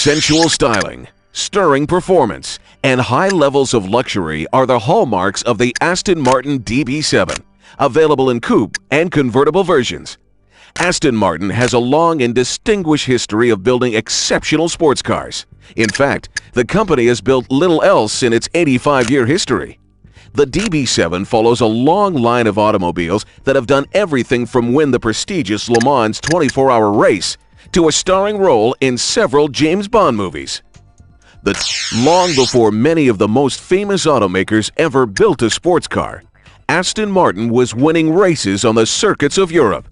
Sensual styling, stirring performance, and high levels of luxury are the hallmarks of the Aston Martin DB7, available in coupe and convertible versions. Aston Martin has a long and distinguished history of building exceptional sports cars. In fact, the company has built little else in its 85-year history. The DB7 follows a long line of automobiles that have done everything from win the prestigious Le Mans 24-hour race to a starring role in several James Bond movies. Long before many of the most famous automakers ever built a sports car, Aston Martin was winning races on the circuits of Europe.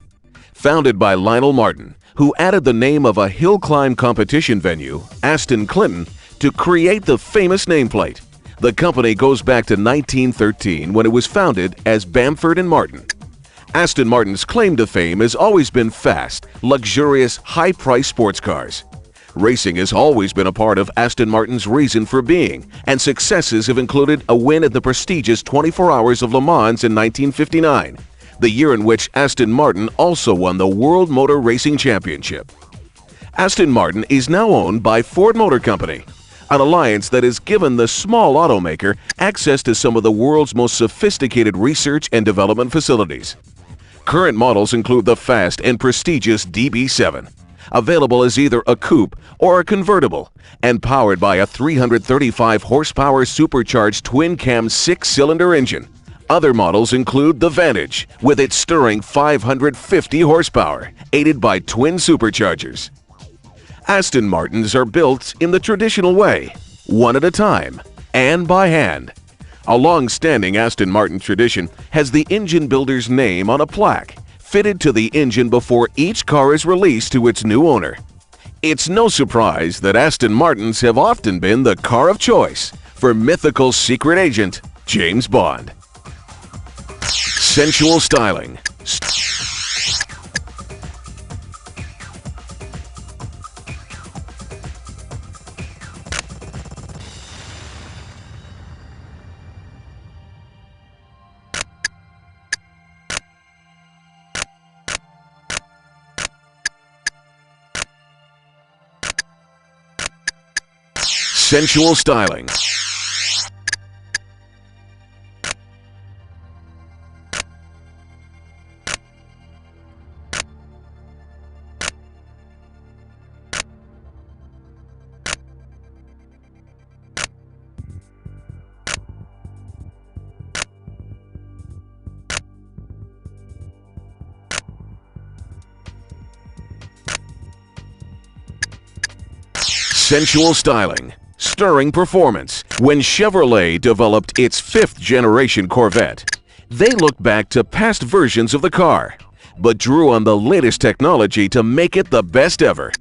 Founded by Lionel Martin, who added the name of a hill climb competition venue, Aston Clinton, to create the famous nameplate. The company goes back to 1913 when it was founded as Bamford & Martin. Aston Martin's claim to fame has always been fast, luxurious, high-priced sports cars. Racing has always been a part of Aston Martin's reason for being, and successes have included a win at the prestigious 24 Hours of Le Mans in 1959, the year in which Aston Martin also won the World Motor Racing Championship. Aston Martin is now owned by Ford Motor Company, an alliance that has given the small automaker access to some of the world's most sophisticated research and development facilities. Current models include the fast and prestigious DB7, available as either a coupe or a convertible, and powered by a 335 horsepower supercharged twin-cam 6-cylinder engine. Other models include the Vantage, with its stirring 550 horsepower, aided by twin superchargers. Aston Martins are built in the traditional way, one at a time, and by hand. A long-standing Aston Martin tradition has the engine builder's name on a plaque, fitted to the engine before each car is released to its new owner. It's no surprise that Aston Martins have often been the car of choice for mythical secret agent James Bond. Sensual styling. Sensual styling. Sensual styling. Stirring performance. When Chevrolet developed its 5th-generation Corvette, they looked back to past versions of the car, but drew on the latest technology to make it the best ever.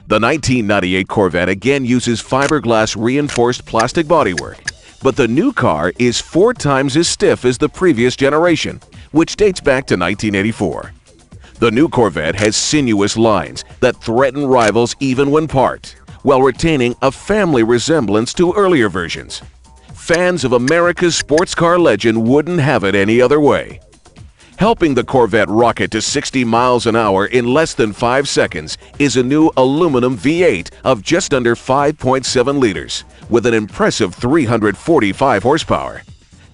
The 1998 Corvette again uses fiberglass reinforced plastic bodywork, but the new car is 4 times as stiff as the previous generation, which dates back to 1984. The new Corvette has sinuous lines that threaten rivals even when parked, while retaining a family resemblance to earlier versions. Fans of America's sports car legend wouldn't have it any other way. Helping the Corvette rocket to 60 miles an hour in less than 5 seconds is a new aluminum V8 of just under 5.7 liters, with an impressive 345 horsepower.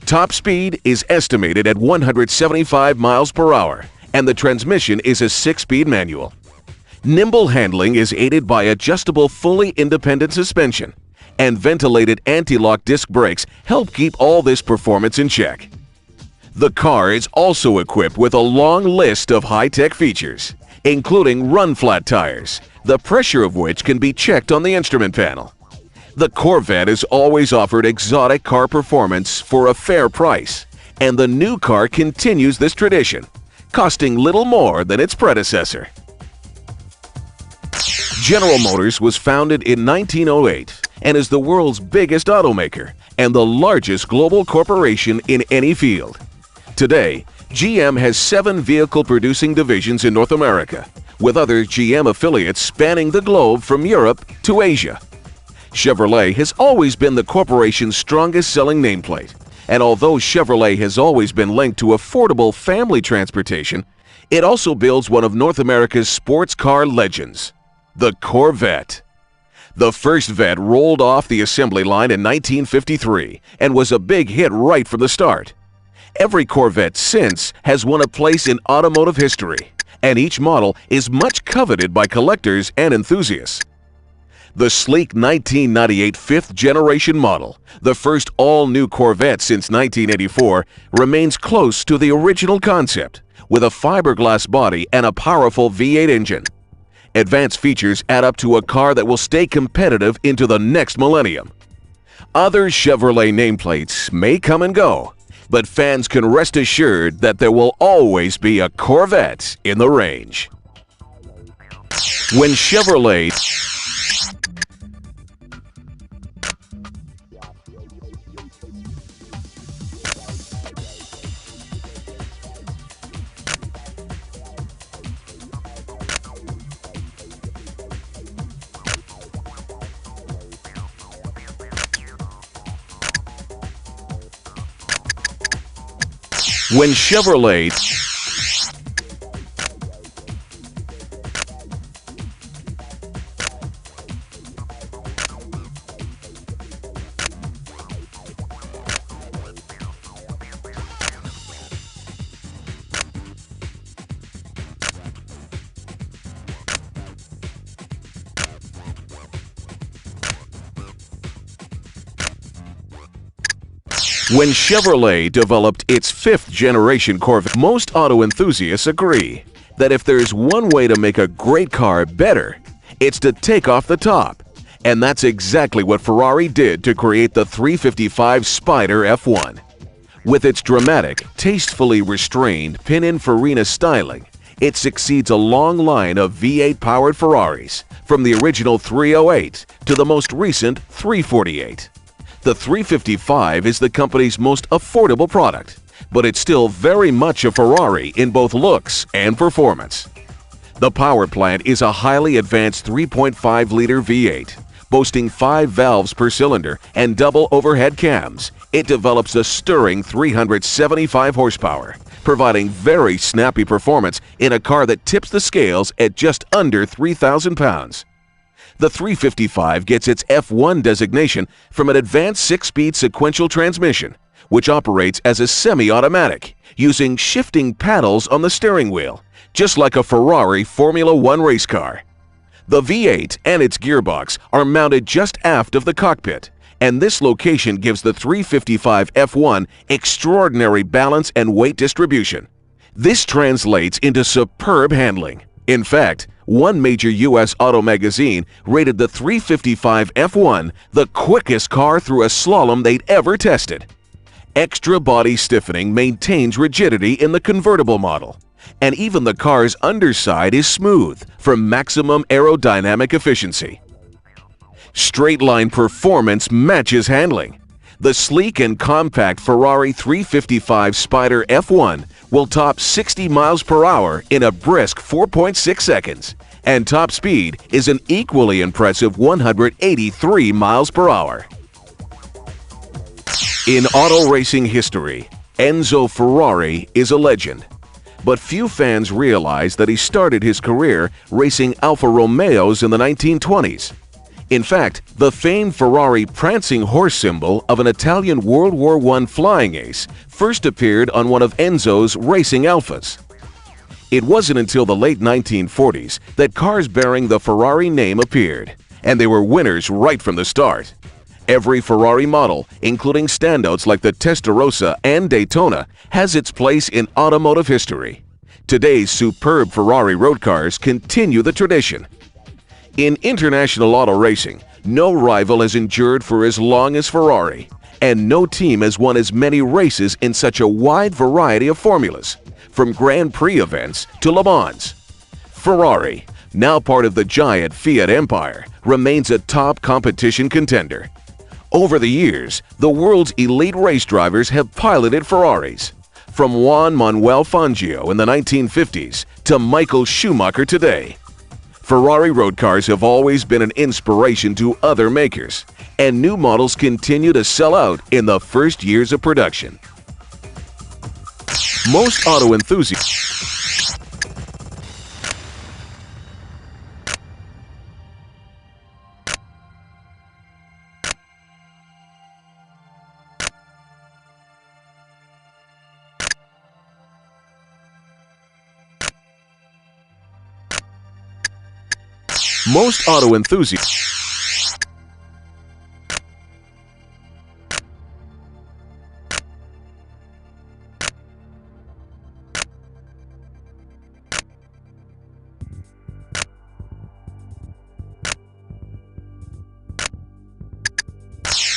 Top speed is estimated at 175 miles per hour, and the transmission is a 6-speed manual. Nimble handling is aided by adjustable fully independent suspension, and ventilated anti-lock disc brakes help keep all this performance in check. The car is also equipped with a long list of high-tech features, including run-flat tires, the pressure of which can be checked on the instrument panel. The Corvette has always offered exotic car performance for a fair price, and the new car continues this tradition, costing little more than its predecessor. General Motors was founded in 1908 and is the world's biggest automaker and the largest global corporation in any field. Today, GM has 7 vehicle-producing divisions in North America, with other GM affiliates spanning the globe from Europe to Asia. Chevrolet has always been the corporation's strongest-selling nameplate, and although Chevrolet has always been linked to affordable family transportation, it also builds one of North America's sports car legends, the Corvette. The first vet rolled off the assembly line in 1953 and was a big hit right from the start. Every Corvette since has won a place in automotive history, and each model is much coveted by collectors and enthusiasts. The sleek 1998 fifth-generation model, the first all-new Corvette since 1984, remains close to the original concept, with a fiberglass body and a powerful V8 engine. Advanced features add up to a car that will stay competitive into the next millennium. Other Chevrolet nameplates may come and go, but fans can rest assured that there will always be a Corvette in the range. When Chevrolet When Chevrolet When Chevrolet developed its fifth-generation Corvette, most auto enthusiasts agree that if there's one way to make a great car better, it's to take off the top. And that's exactly what Ferrari did to create the 355 Spider F1. With its dramatic, tastefully restrained Pininfarina styling, it succeeds a long line of V8-powered Ferraris, from the original 308 to the most recent 348. The 355 is the company's most affordable product, but it's still very much a Ferrari in both looks and performance. The power plant is a highly advanced 3.5-liter V8. Boasting 5 valves per cylinder and double overhead cams, it develops a stirring 375 horsepower, providing very snappy performance in a car that tips the scales at just under 3,000 pounds. The 355 gets its F1 designation from an advanced 6-speed sequential transmission, which operates as a semi-automatic, using shifting paddles on the steering wheel, just like a Ferrari Formula One race car. The V8 and its gearbox are mounted just aft of the cockpit, and this location gives the 355 F1 extraordinary balance and weight distribution. This translates into superb handling. In fact, one major U.S. auto magazine rated the 355 F1 the quickest car through a slalom they'd ever tested. Extra body stiffening maintains rigidity in the convertible model, and even the car's underside is smooth for maximum aerodynamic efficiency. Straight-line performance matches handling. The sleek and compact Ferrari 355 Spider F1 will top 60 miles per hour in a brisk 4.6 seconds, and top speed is an equally impressive 183 miles per hour. In auto racing history, Enzo Ferrari is a legend, but few fans realize that he started his career racing Alfa Romeos in the 1920s. In fact, the famed Ferrari prancing horse symbol of an Italian World War I flying ace first appeared on one of Enzo's racing Alfas. It wasn't until the late 1940s that cars bearing the Ferrari name appeared, and they were winners right from the start. Every Ferrari model, including standouts like the Testarossa and Daytona, has its place in automotive history. Today's superb Ferrari road cars continue the tradition. In international auto racing, no rival has endured for as long as Ferrari, and no team has won as many races in such a wide variety of formulas, from Grand Prix events to Le Mans. Ferrari, now part of the giant Fiat empire, remains a top competition contender. Over the years, the world's elite race drivers have piloted Ferraris, from Juan Manuel Fangio in the 1950s to Michael Schumacher today. Ferrari road cars have always been an inspiration to other makers, and new models continue to sell out in the first years of production. Most auto enthusiasts Most auto enthusiasts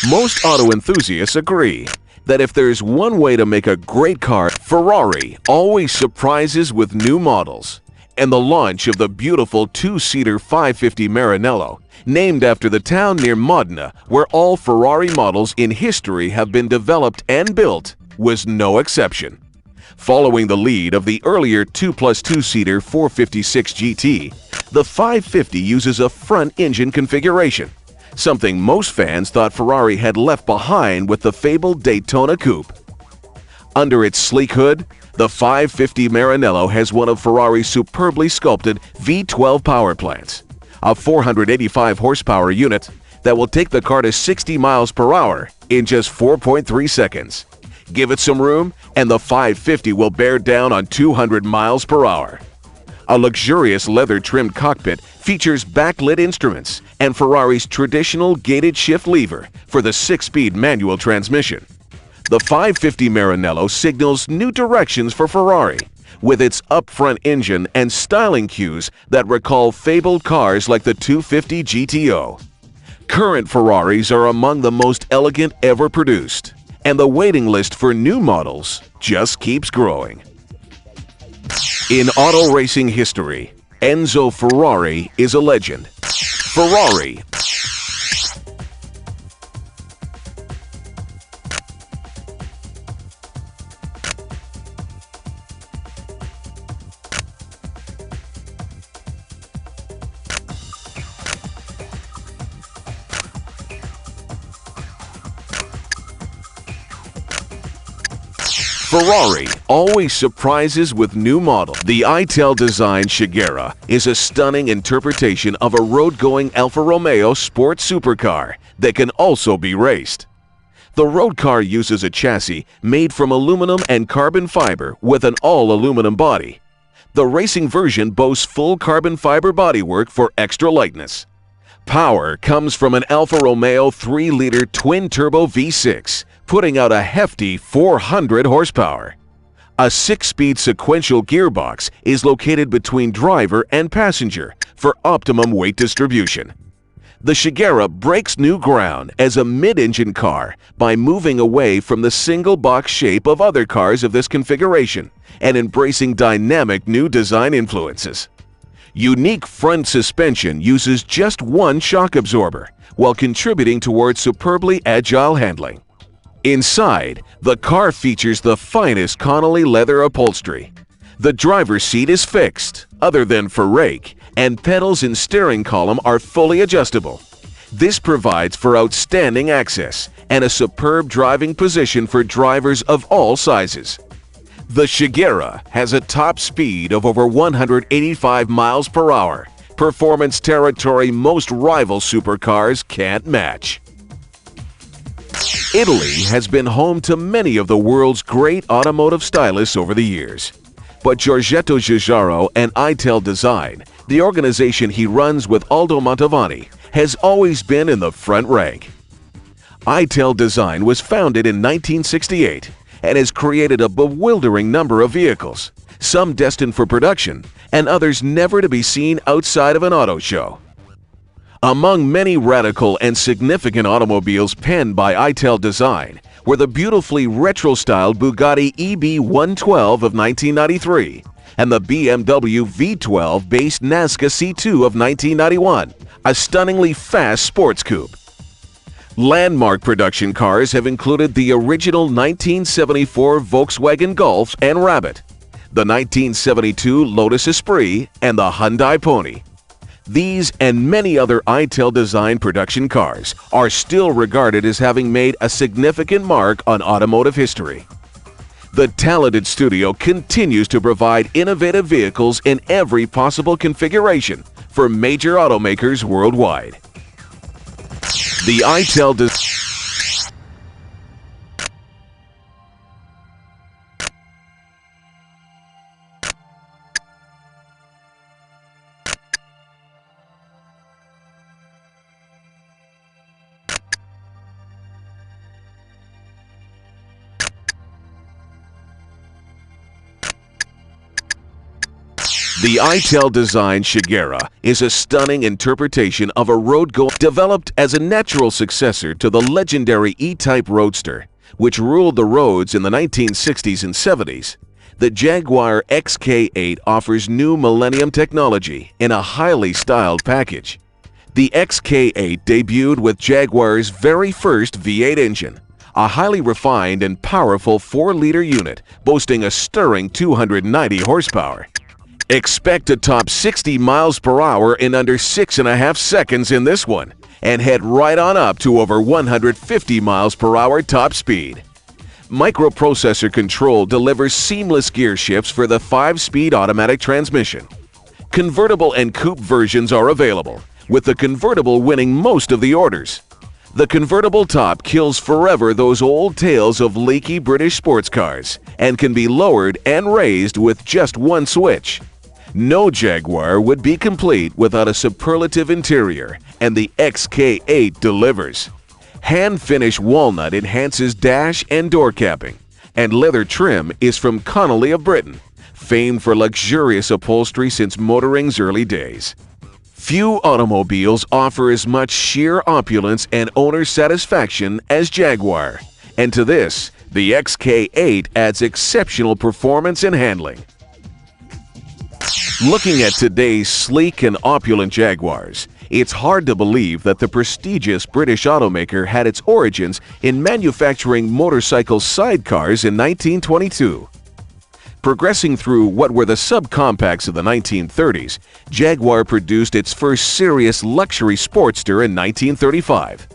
Most auto enthusiasts agree that if there's one way to make a great car, Ferrari always surprises with new models. And the launch of the beautiful two-seater 550 Maranello, named after the town near Modena where all Ferrari models in history have been developed and built, was no exception. Following the lead of the earlier 2+2-seater 456 GT, the 550 uses a front-engine configuration, something most fans thought Ferrari had left behind with the fabled Daytona Coupe. Under its sleek hood, the 550 Maranello has one of Ferrari's superbly sculpted V12 power plants, a 485 horsepower unit that will take the car to 60 miles per hour in just 4.3 seconds. Give it some room and the 550 will bear down on 200 miles per hour. A luxurious leather-trimmed cockpit features backlit instruments and Ferrari's traditional gated shift lever for the 6-speed manual transmission. The 550 Maranello signals new directions for Ferrari, with its up-front engine and styling cues that recall fabled cars like the 250 GTO. Current Ferraris are among the most elegant ever produced, and the waiting list for new models just keeps growing. In auto racing history, Enzo Ferrari is a legend. Ferrari Ferrari always surprises with new models. The Ital-designed Shigera is a stunning interpretation of a road-going Alfa Romeo sports supercar that can also be raced. The road car uses a chassis made from aluminum and carbon fiber with an all-aluminum body. The racing version boasts full carbon fiber bodywork for extra lightness. Power comes from an Alfa Romeo 3-liter twin-turbo V6, putting out a hefty 400 horsepower. A 6-speed sequential gearbox is located between driver and passenger for optimum weight distribution. The Shigera breaks new ground as a mid-engine car by moving away from the single-box shape of other cars of this configuration and embracing dynamic new design influences. Unique front suspension uses just one shock absorber while contributing towards superbly agile handling. Inside, the car features the finest Connolly leather upholstery. The driver's seat is fixed, other than for rake, and pedals and steering column are fully adjustable. This provides for outstanding access and a superb driving position for drivers of all sizes. The Shigera has a top speed of over 185 miles per hour, performance territory most rival supercars can't match. Italy has been home to many of the world's great automotive stylists over the years. But Giorgetto Giugiaro and Ital Design, the organization he runs with Aldo Mantovani, has always been in the front rank. Ital Design was founded in 1968 and has created a bewildering number of vehicles, some destined for production and others never to be seen outside of an auto show. Among many radical and significant automobiles penned by Ital Design were the beautifully retro-styled Bugatti EB112 of 1993 and the BMW V12-based Nazca C2 of 1991, a stunningly fast sports coupe. Landmark production cars have included the original 1974 Volkswagen Golf and Rabbit, the 1972 Lotus Esprit, and the Hyundai Pony. These and many other Ital Design production cars are still regarded as having made a significant mark on automotive history. The talented studio continues to provide innovative vehicles in every possible configuration for major automakers worldwide. The Ital Design The Itel-designed Shigera is a stunning interpretation of a road-going developed as a natural successor to the legendary E-Type Roadster, which ruled the roads in the 1960s and 70s. The Jaguar XK8 offers new Millennium technology in a highly styled package. The XK8 debuted with Jaguar's very first V8 engine, a highly refined and powerful 4-liter unit boasting a stirring 290 horsepower. Expect to top 60 miles per hour in under 6.5 seconds in this one, and head right on up to over 150 miles per hour top speed. Microprocessor control delivers seamless gear shifts for the 5-speed automatic transmission. Convertible and coupe versions are available, with the convertible winning most of the orders. The convertible top kills forever those old tales of leaky British sports cars and can be lowered and raised with just one switch. No Jaguar would be complete without a superlative interior, and the XK8 delivers. Hand-finished walnut enhances dash and door capping, and leather trim is from Connolly of Britain, famed for luxurious upholstery since motoring's early days. Few automobiles offer as much sheer opulence and owner satisfaction as Jaguar, and to this, the XK8 adds exceptional performance and handling. Looking at today's sleek and opulent Jaguars, it's hard to believe that the prestigious British automaker had its origins in manufacturing motorcycle sidecars in 1922. Progressing through what were the subcompacts of the 1930s, Jaguar produced its first serious luxury sportster in 1935.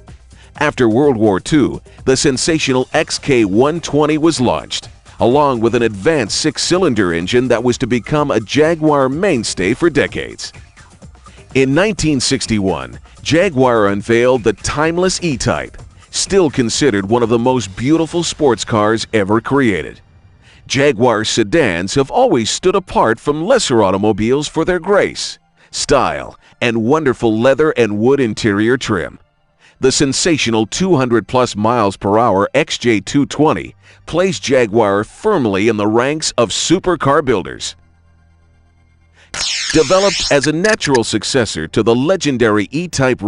After World War II, the sensational XK120 was launched, along with an advanced 6-cylinder engine that was to become a Jaguar mainstay for decades. In 1961, Jaguar unveiled the timeless E-Type, still considered one of the most beautiful sports cars ever created. Jaguar sedans have always stood apart from lesser automobiles for their grace, style, and wonderful leather and wood interior trim. The sensational 200+ miles per hour XJ220 placed Jaguar firmly in the ranks of supercar builders. Developed as a natural successor to the legendary E-Type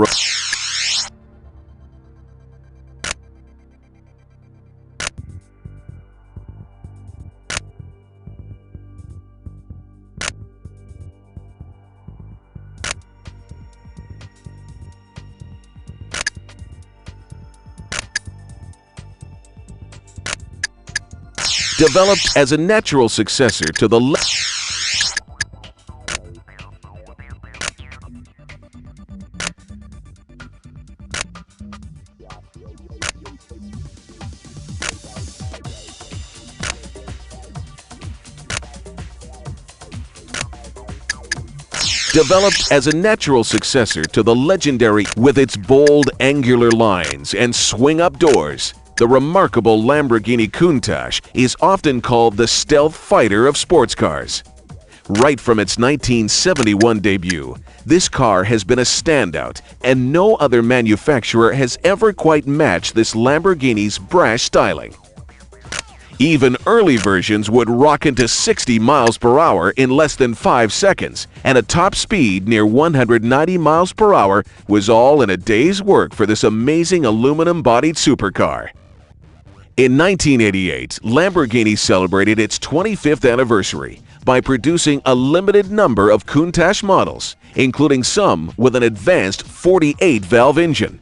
Developed as a natural successor to the legendary with its bold angular lines and swing-up doors. The remarkable Lamborghini Countach is often called the stealth fighter of sports cars. Right from its 1971 debut, this car has been a standout, and no other manufacturer has ever quite matched this Lamborghini's brash styling. Even early versions would rock into 60 miles per hour in less than 5 seconds, and a top speed near 190 miles per hour was all in a day's work for this amazing aluminum-bodied supercar. In 1988, Lamborghini celebrated its 25th anniversary by producing a limited number of Countach models, including some with an advanced 48-valve engine.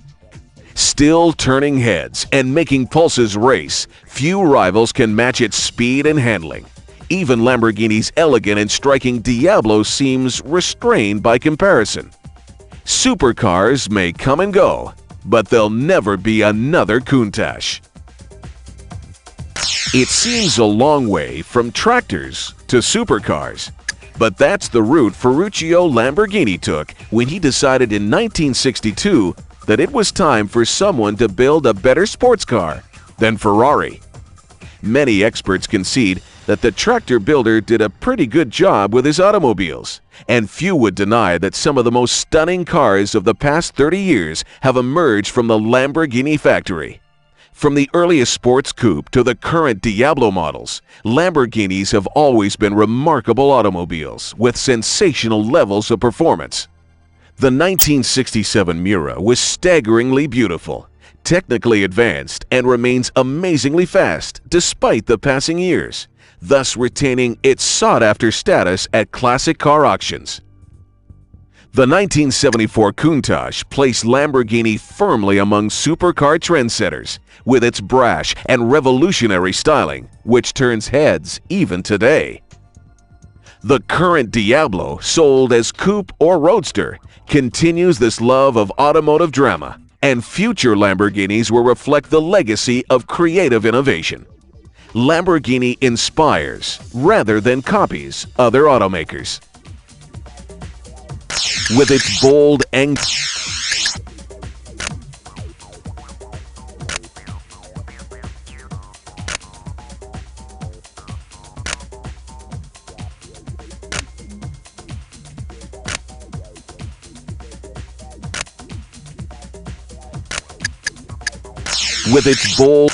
Still turning heads and making pulses race, few rivals can match its speed and handling. Even Lamborghini's elegant and striking Diablo seems restrained by comparison. Supercars may come and go, but there'll never be another Countach. It seems a long way from tractors to supercars, but that's the route Ferruccio Lamborghini took when he decided in 1962 that it was time for someone to build a better sports car than Ferrari. Many experts concede that the tractor builder did a pretty good job with his automobiles, and few would deny that some of the most stunning cars of the past 30 years have emerged from the Lamborghini factory. From the earliest sports coupe to the current Diablo models, Lamborghinis have always been remarkable automobiles with sensational levels of performance. The 1967 Miura was staggeringly beautiful, technically advanced, and remains amazingly fast despite the passing years, thus retaining its sought-after status at classic car auctions. The 1974 Countach placed Lamborghini firmly among supercar trendsetters with its brash and revolutionary styling, which turns heads even today. The current Diablo, sold as coupe or roadster, continues this love of automotive drama, and future Lamborghinis will reflect the legacy of creative innovation. Lamborghini inspires rather than copies other automakers. With its bold and with its bold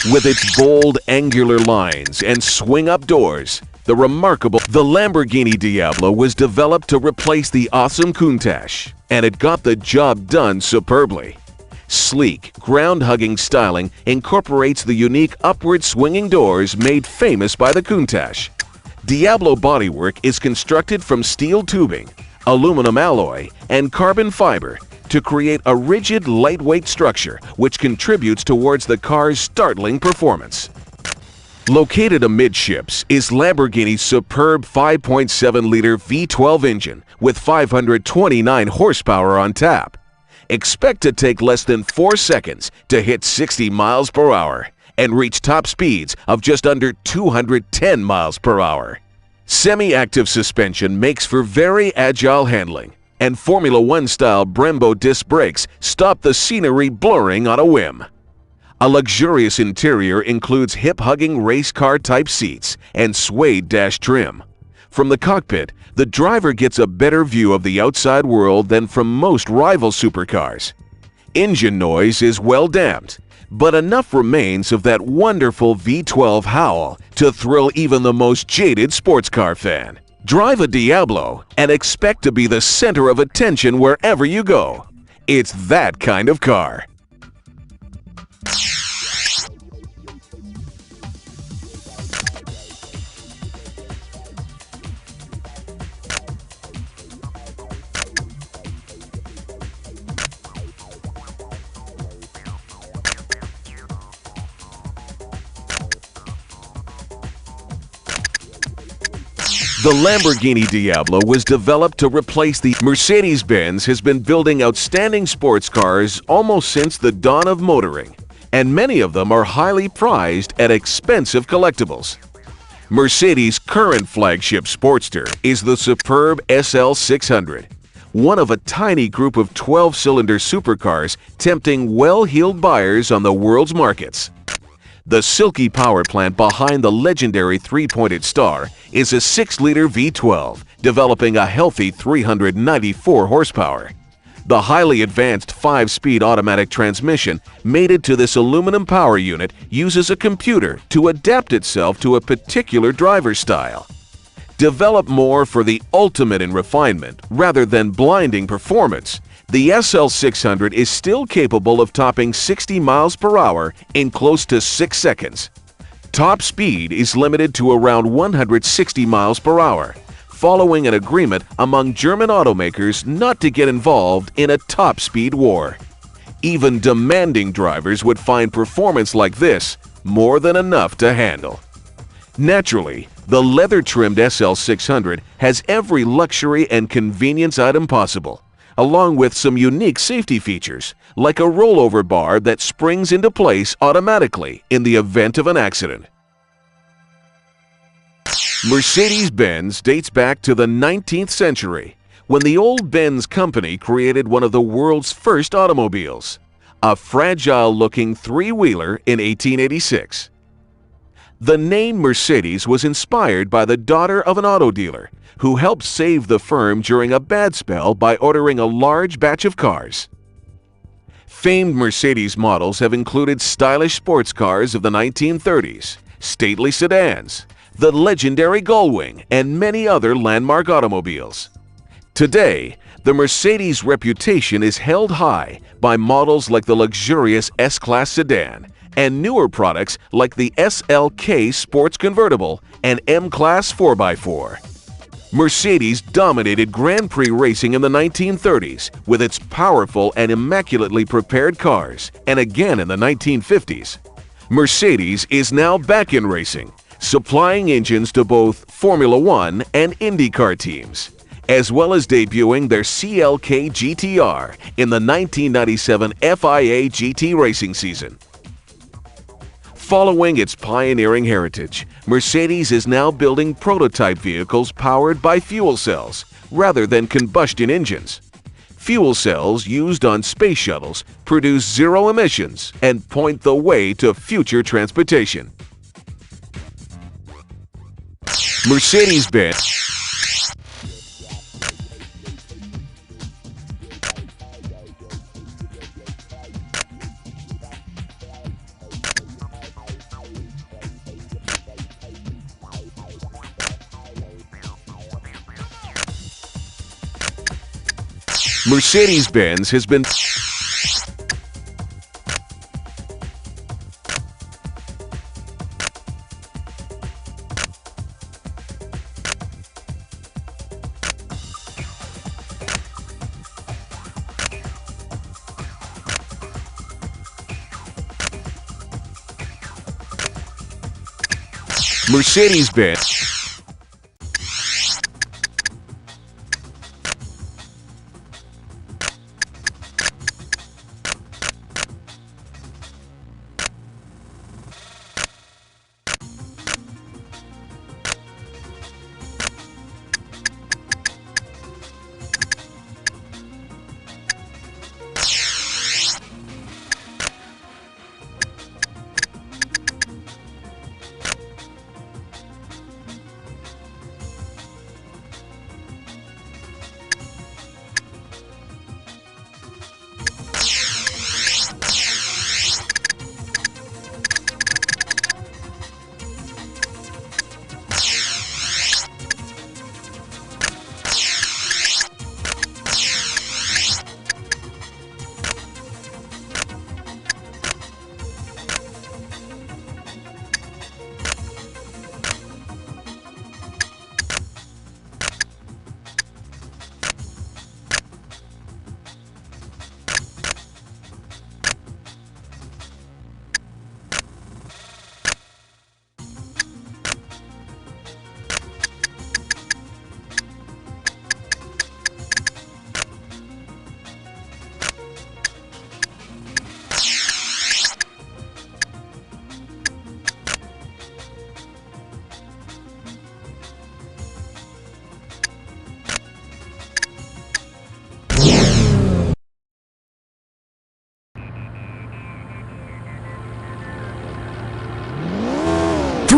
With its bold, angular lines and swing-up doors, the Lamborghini Diablo was developed to replace the awesome Countach, and it got the job done superbly. Sleek, ground-hugging styling incorporates the unique upward swinging doors made famous by the Countach. Diablo bodywork is constructed from steel tubing, aluminum alloy, and carbon fiber to create a rigid, lightweight structure which contributes towards the car's startling performance. Located amidships is Lamborghini's superb 5.7-liter V12 engine with 529 horsepower on tap. Expect to take less than 4 seconds to hit 60 miles per hour and reach top speeds of just under 210 miles per hour. Semi-active suspension makes for very agile handling, and Formula One-style Brembo disc brakes stop the scenery blurring on a whim. A luxurious interior includes hip-hugging race car-type seats and suede dash trim. From the cockpit, the driver gets a better view of the outside world than from most rival supercars. Engine noise is well damped, but enough remains of that wonderful V12 howl to thrill even the most jaded sports car fan. Drive a Diablo and expect to be the center of attention wherever you go. It's that kind of car. The Lamborghini Diablo was developed to replace the Mercedes-Benz has been building outstanding sports cars almost since the dawn of motoring, and many of them are highly prized at expensive collectibles. Mercedes' current flagship Sportster is the superb SL600, one of a tiny group of 12-cylinder supercars tempting well-heeled buyers on the world's markets. The silky power plant behind the legendary three-pointed star is a 6-liter V12, developing a healthy 394 horsepower. The highly advanced 5-speed automatic transmission mated to this aluminum power unit uses a computer to adapt itself to a particular driver style. Developed more for the ultimate in refinement rather than blinding performance, the SL600 is still capable of topping 60 miles per hour in close to 6 seconds. Top speed is limited to around 160 miles per hour, following an agreement among German automakers not to get involved in a top speed war. Even demanding drivers would find performance like this more than enough to handle. Naturally, the leather-trimmed SL600 has every luxury and convenience item possible, along with some unique safety features, like a rollover bar that springs into place automatically in the event of an accident. Mercedes-Benz dates back to the 19th century, when the old Benz company created one of the world's first automobiles, a fragile-looking three-wheeler in 1886. The name Mercedes was inspired by the daughter of an auto dealer who helped save the firm during a bad spell by ordering a large batch of cars. Famed Mercedes models have included stylish sports cars of the 1930s, stately sedans, the legendary Gullwing, and many other landmark automobiles. Today, the Mercedes reputation is held high by models like the luxurious S-Class sedan and newer products like the SLK Sports Convertible and M-Class 4x4. Mercedes dominated Grand Prix racing in the 1930s with its powerful and immaculately prepared cars, and again in the 1950s. Mercedes is now back in racing, supplying engines to both Formula One and IndyCar teams, as well as debuting their CLK GTR in the 1997 FIA GT racing season. Following its pioneering heritage, Mercedes is now building prototype vehicles powered by fuel cells rather than combustion engines. Fuel cells used on space shuttles produce zero emissions and point the way to future transportation. Mercedes-Benz Mercedes-Benz has been Mercedes-Benz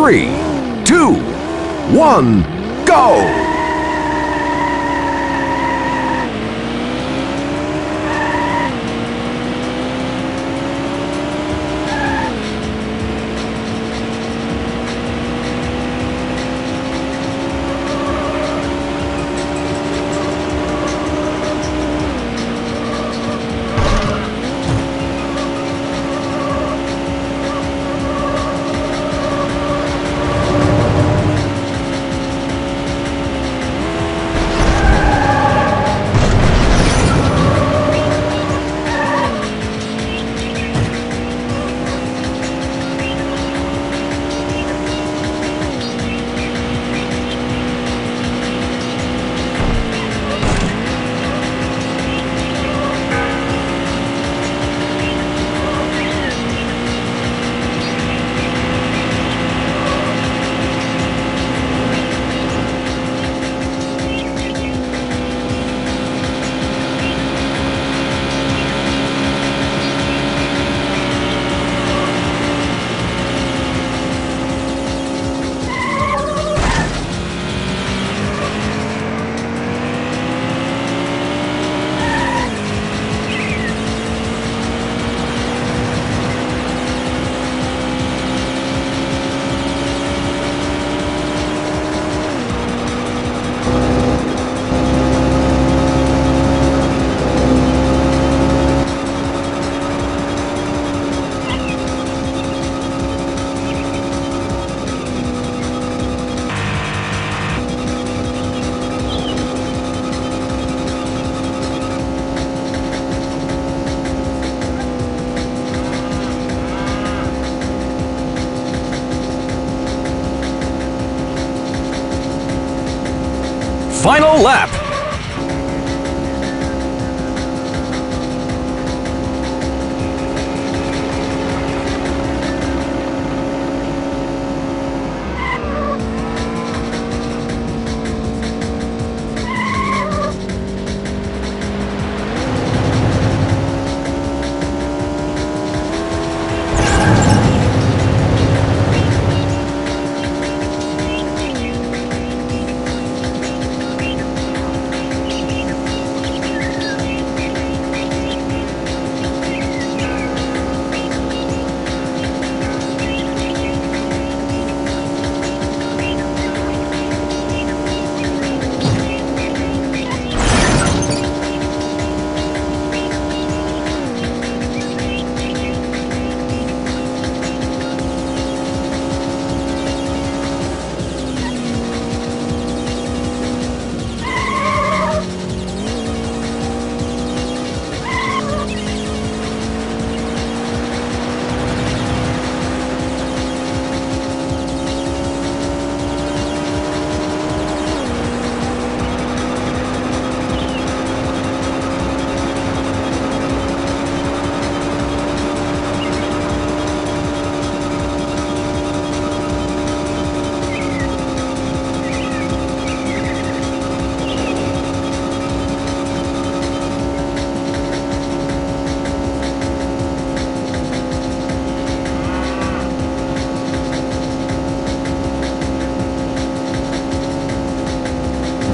Three, two, one, go! final lap.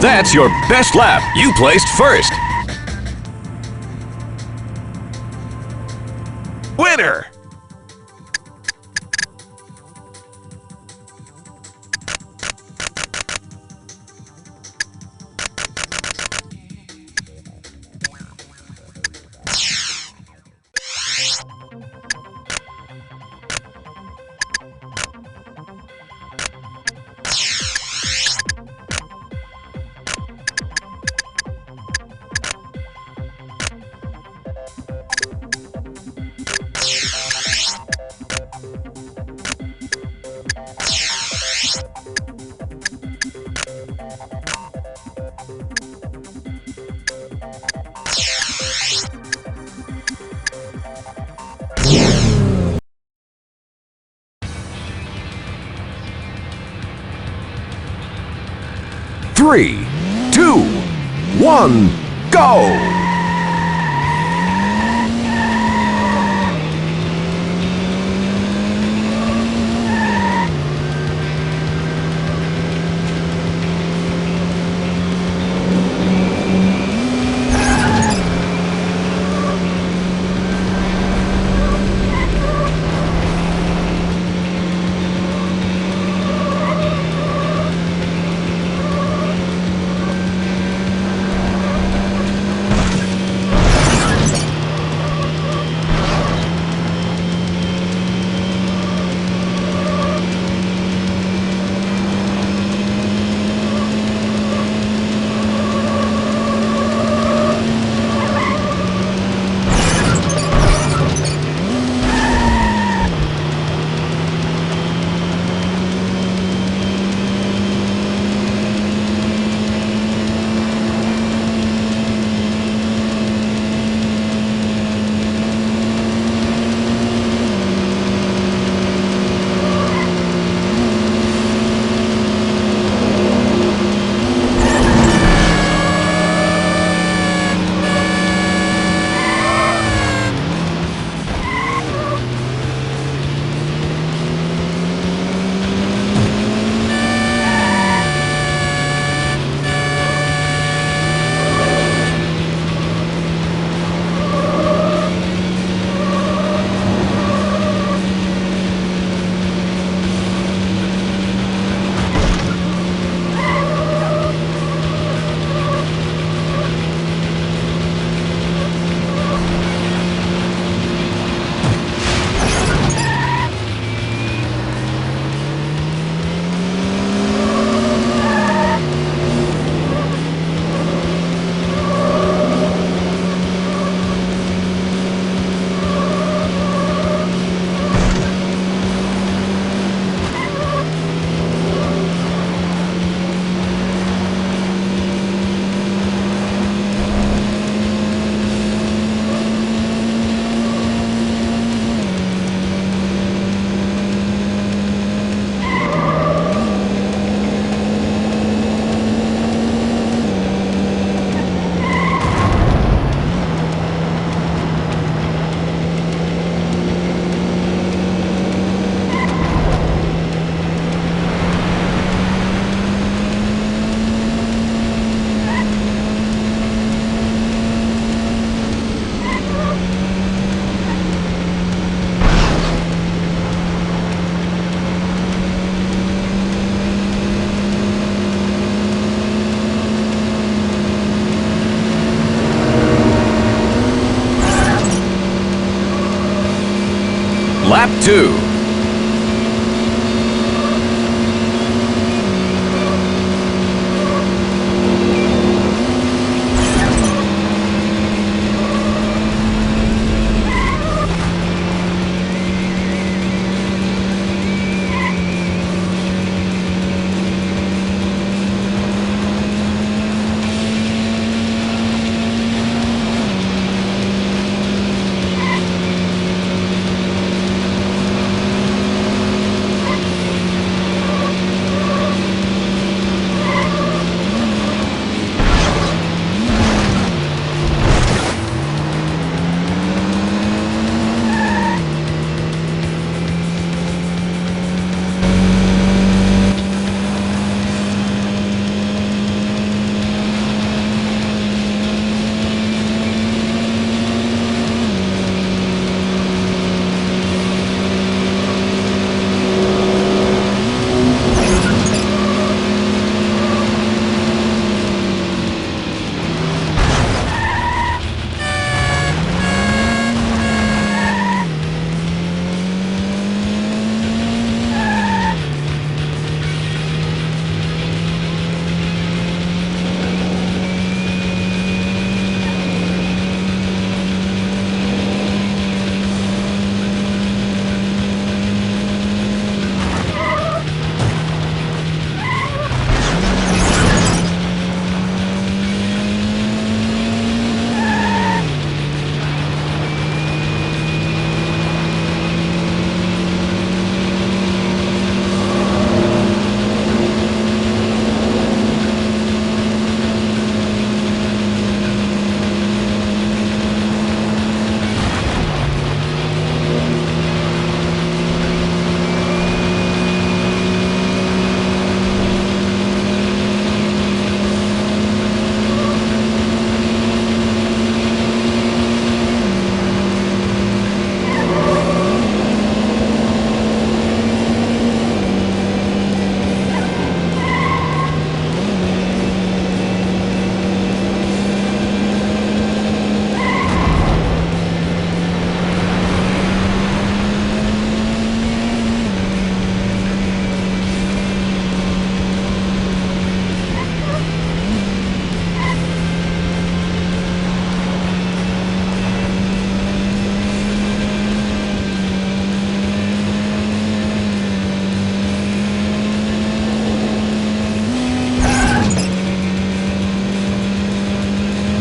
That's your best lap. You placed first. Winner! Three, two, one, go!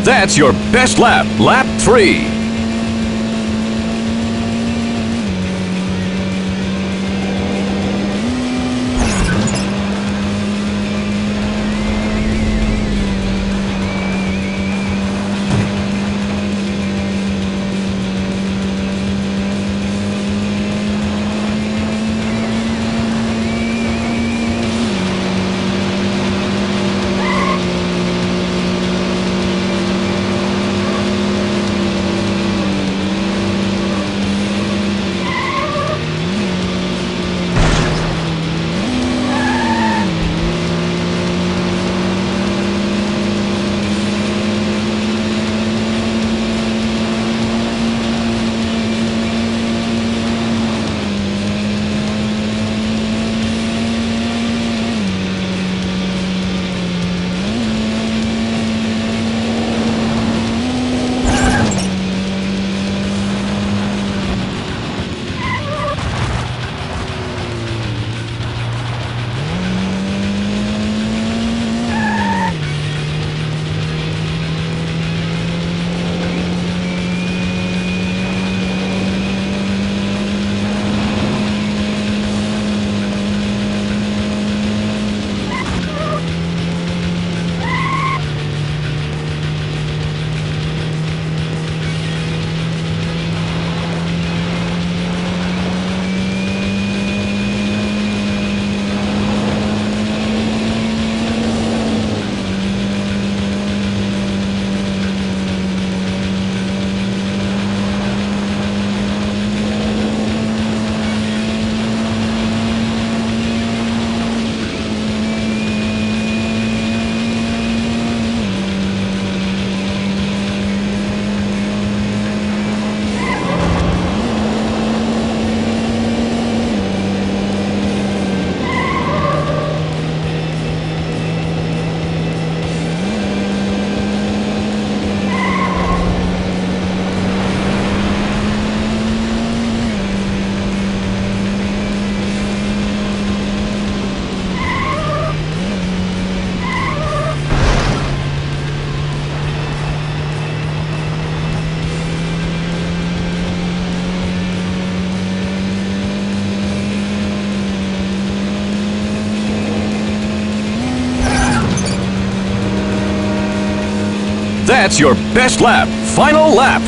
That's your best lap. Lap 3. That's your best lap. Final lap.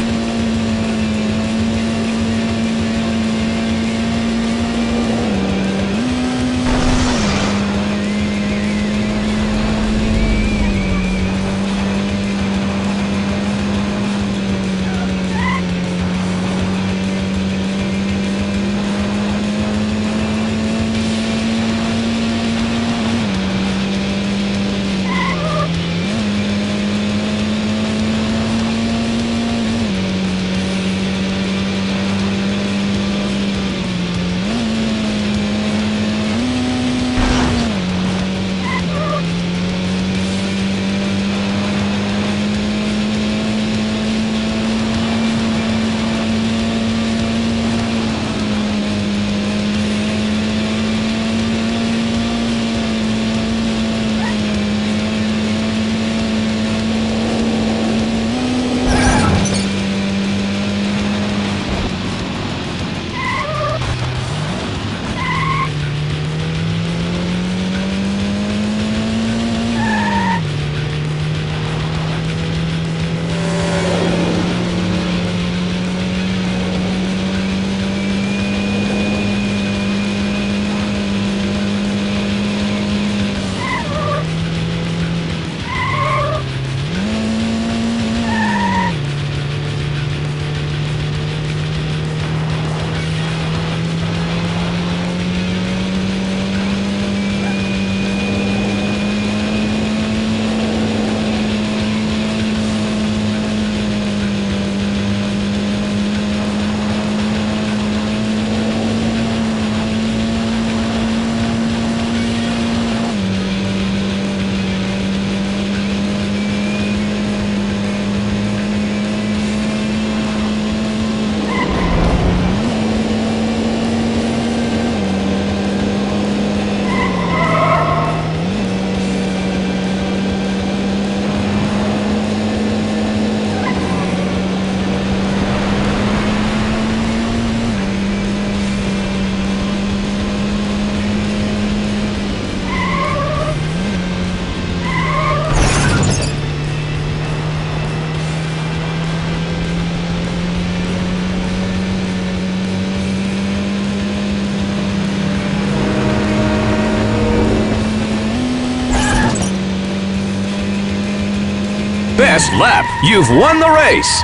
Best lap. You've won the race.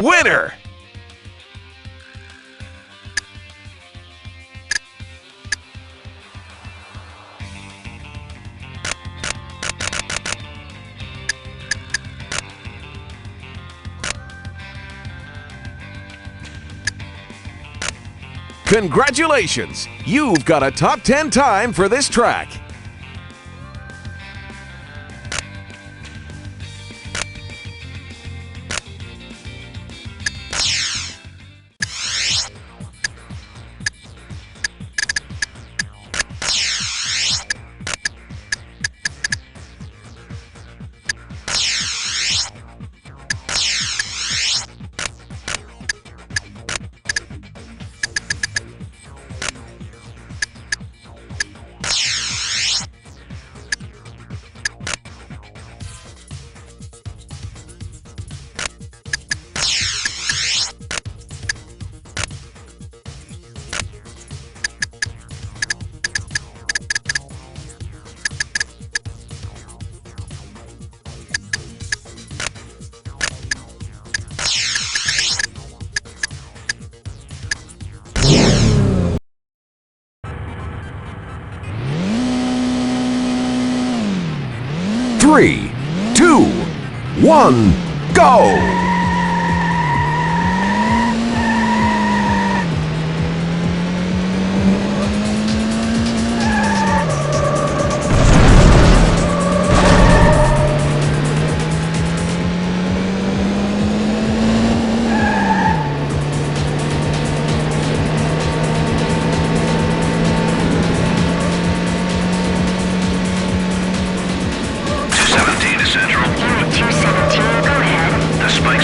Winner! Congratulations! You've got a top 10 time for this track. Three, two, one, go! Spike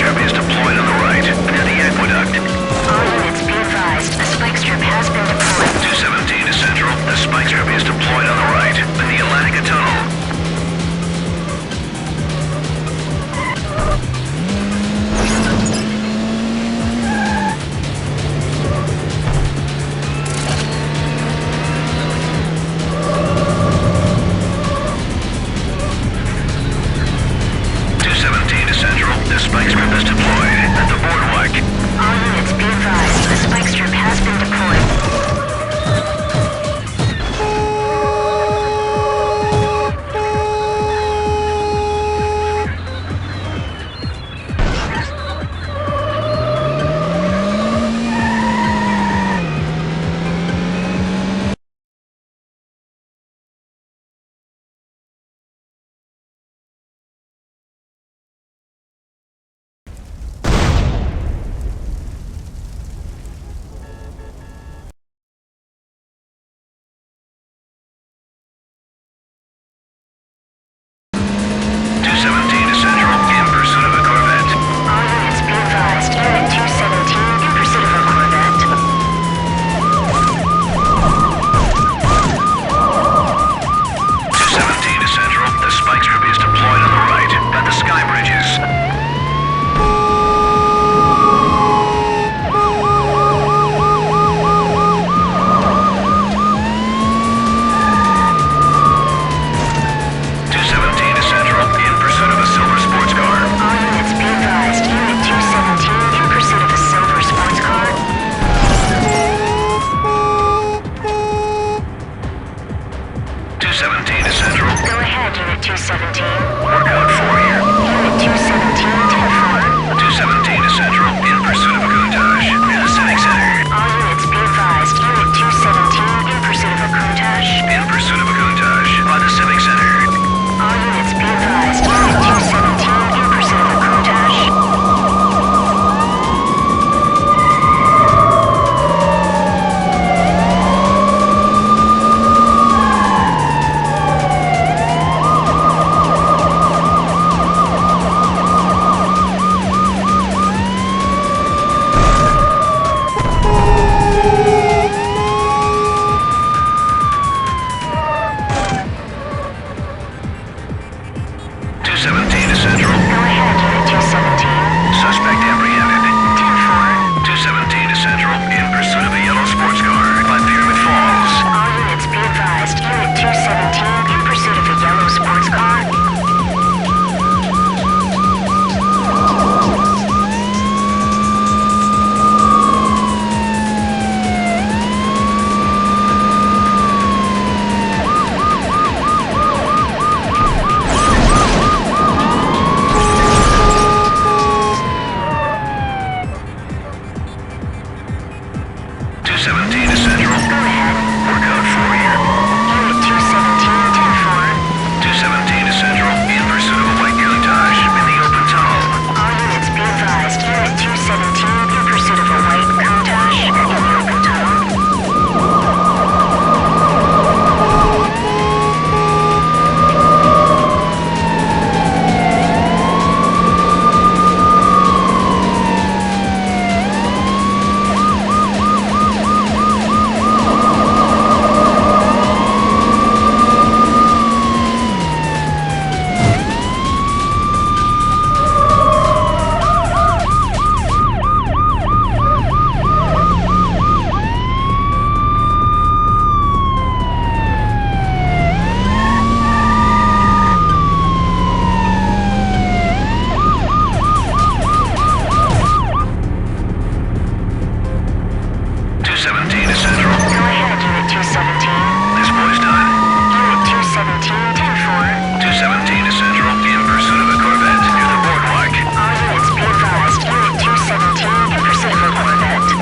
217 to Central. Go ahead, Unit 217. This boy's done. Unit 217, 10-4. 217 to Central. In pursuit of a Corvette near the boardwalk. All units be advised. Unit 217 in pursuit of a Corvette.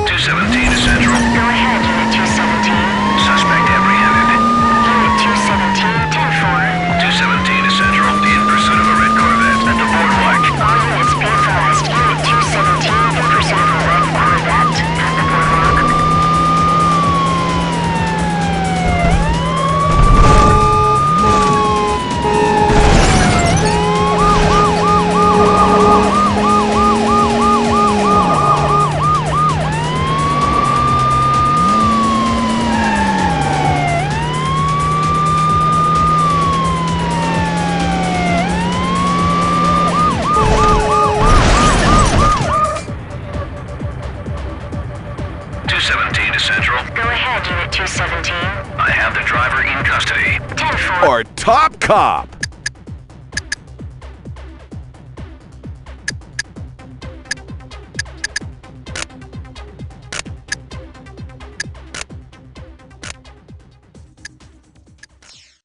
217 to Central. Go ahead, Unit 217. Suspect apprehended. Unit 217, 10-4. 217 to Central. In pursuit of a red Corvette at the boardwalk. All units be advised. Unit 217 in pursuit of a red Corvette at the boardwalk. 217 to Central. Go ahead, Unit 217. I have the driver in custody. 10-4. Or top cop.